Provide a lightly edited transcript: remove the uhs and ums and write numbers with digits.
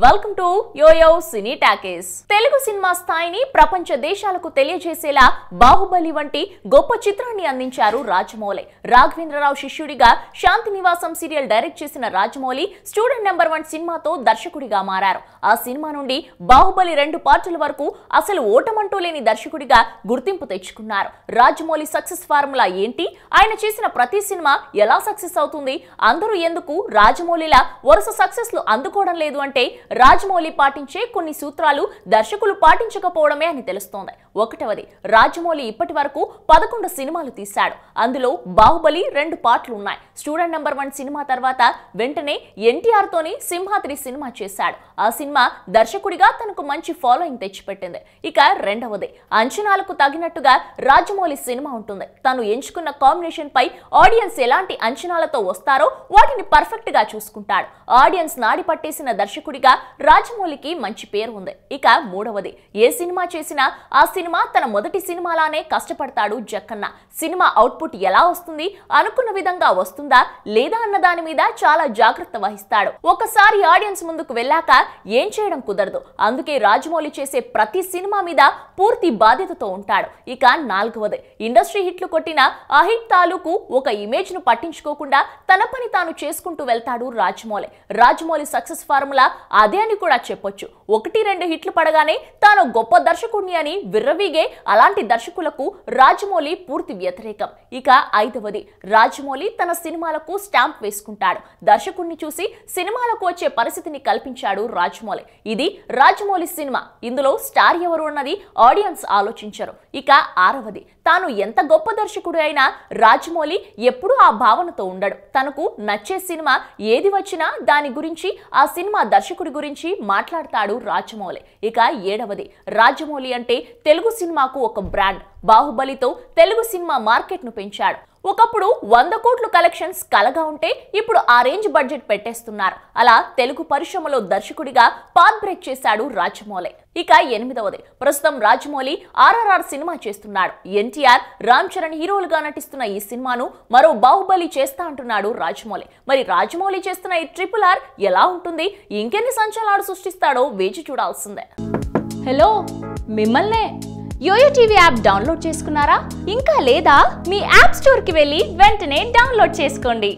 Welcome to Yoyo Cine Talkies. Telugu cinema స్థాయిని ప్రపంచ దేశాలకు తెలియజేసేలా బాహుబలి వంటి గొప్ప చిత్రాన్ని అందించారు రాజమౌళి. రాఘవేంద్రరావు శిష్యుడిగా శాంతి నివాసం సీరియల్ డైరెక్ట్ చేసిన రాజమౌళి స్టూడెంట్ నెంబర్ 1 సినిమాతో దర్శకుడిగా మారారు. ఆ సినిమా నుండి బాహుబలి 2 పార్టుల వరకు అసలు ఓటమంటూ లేని దర్శకుడిగా గుర్తింపు తెచ్చుకున్నారు. రాజమౌళి సక్సెస్ ఫార్ములా ఏంటి? ఆయన చేసిన ప్రతి సినిమా ఎలా సక్సెస్ అవుతుంది? అందరూ ఎందుకు రాజమౌళిలా వరుస సక్సెస్లు అందుకోవడం లేదు అంటే రాజమౌళి పాటించే కొన్ని సూత్రాలు దర్శకులు పాటించకపోవడమే అని తెలుస్తోంది. ఒకటవది, రాజమౌళి ఇప్పటి వరకు 11 సినిమాలు తీశాడు. అందులో బాహుబలి 2 పార్ట్లు ఉన్నాయి. స్టూడెంట్ నెంబర్ 1 సినిమా తర్వాత వెంటనే ఎన్టీఆర్ తోని సింహాద్రి సినిమా చేశాడు. ఆ సినిమా దర్శకుడిగా తనకు మంచి ఫాలోయింగ్ తెచ్చిపెట్టింది. ఇక రెండవది, అంచనాలకు తగినట్టుగా రాజమౌళి సినిమా ఉంటుంది. తను ఎంచుకున్న కాంబినేషన్ పై ఆడియన్స్ ఎలాంటి అంచనాలతో వస్తారో వాటిని పర్ఫెక్ట్ గా చూసుకుంటాడు. ఆడియన్స్ నాడి పట్టేసిన దర్శకుడిగా రాజమౌళికి మంచి పేరు ఉంది. ఇక మూడవది, ఏ సినిమా చేసినా ఆ సినిమా తన మొదటి సినిమాలానే కష్టపడతాడు జక్కన్న. సినిమా అవుట్పుట్ ఎలా వస్తుంది, అనుకున్న విధంగా వస్తుందా లేదా అన్న దాని మీద చాలా జాగ్రత్త వహిస్తాడు. ఒకసారి ఆడియన్స్ ముందుకు వెళ్ళాక ఏం చేయడం కుదరదు. అందుకే రాజమౌళి చేసే ప్రతి సినిమా మీద పూర్తి బాధ్యతతో ఉంటాడు. ఇక నాలుగవది, ఇండస్ట్రీ హిట్లు కొట్టిన ఆ హిట్ తాలూకు ఒక ఇమేజ్ ను పట్టించుకోకుండా తన పని తాను చేసుకుంటూ వెళ్తాడు రాజమౌళి. రాజమౌళి సక్సెస్ ఫార్ములా అదే అని కూడా చెప్పొచ్చు. 1-2 హిట్లు పడగానే తాను గొప్ప దర్శకుడిని అని విర్రవీగే అలాంటి దర్శకులకు రాజమౌళి పూర్తి వ్యతిరేకం. ఇక ఐదవది, రాజమౌళి తన సినిమాలకు స్టాంప్ వేసుకుంటాడు. దర్శకుడిని చూసి సినిమాలకు వచ్చే పరిస్థితిని కల్పించాడు రాజమౌళి. ఇది రాజమౌళి సినిమా. ఇందులో స్టార్ ఎవరు అన్నది ఆడియన్స్ ఆలోచించరు. ఇక ఆరవది, తాను ఎంత గొప్ప దర్శకుడు అయినా రాజమౌళి ఎప్పుడూ ఆ భావనతో ఉండడు. తనకు నచ్చే సినిమా ఏది వచ్చినా దాని గురించి, ఆ సినిమా దర్శకుడి గురించి మాట్లాడతాడు రాజమౌళి. ఇక ఏడవది, రాజమౌళి అంటే తెలుగు సినిమాకు ఒక బ్రాండ్. బాహుబలితో తెలుగు సినిమా మార్కెట్ ను పెంచాడు. ఒకప్పుడు 100 కోట్ల కలెక్షన్స్ కలగా ఉంటే ఇప్పుడు ఆ రేంజ్ బడ్జెట్ పెట్టేస్తున్నారు. అలా తెలుగు పరిశ్రమలో దర్శకుడిగా పాత్ బ్రేక్ చేశాడు రాజమౌళి. ఇక ఎనిమిదవది, ప్రస్తుతం రాజమౌళి RRR సినిమా చేస్తున్నాడు. ఎన్టీఆర్, రామ్ చరణ్ హీరోలుగా నటిస్తున్న ఈ సినిమాను మరో బాహుబలి చేస్తా అంటున్నాడు రాజమౌళి. మరి రాజమౌళి చేస్తున్న ఈ RRR ఎలా ఉంటుంది, ఇంకెన్ని సంచలనాలు సృష్టిస్తాడో వేచి చూడాల్సిందే. హలో, మిమ్మల్నే. యోయో టీవీ యాప్ డౌన్లోడ్ చేసుకున్నారా? ఇంకా లేదా? మీ యాప్ స్టోర్ కి వెళ్ళి వెంటనే డౌన్లోడ్ చేసుకోండి.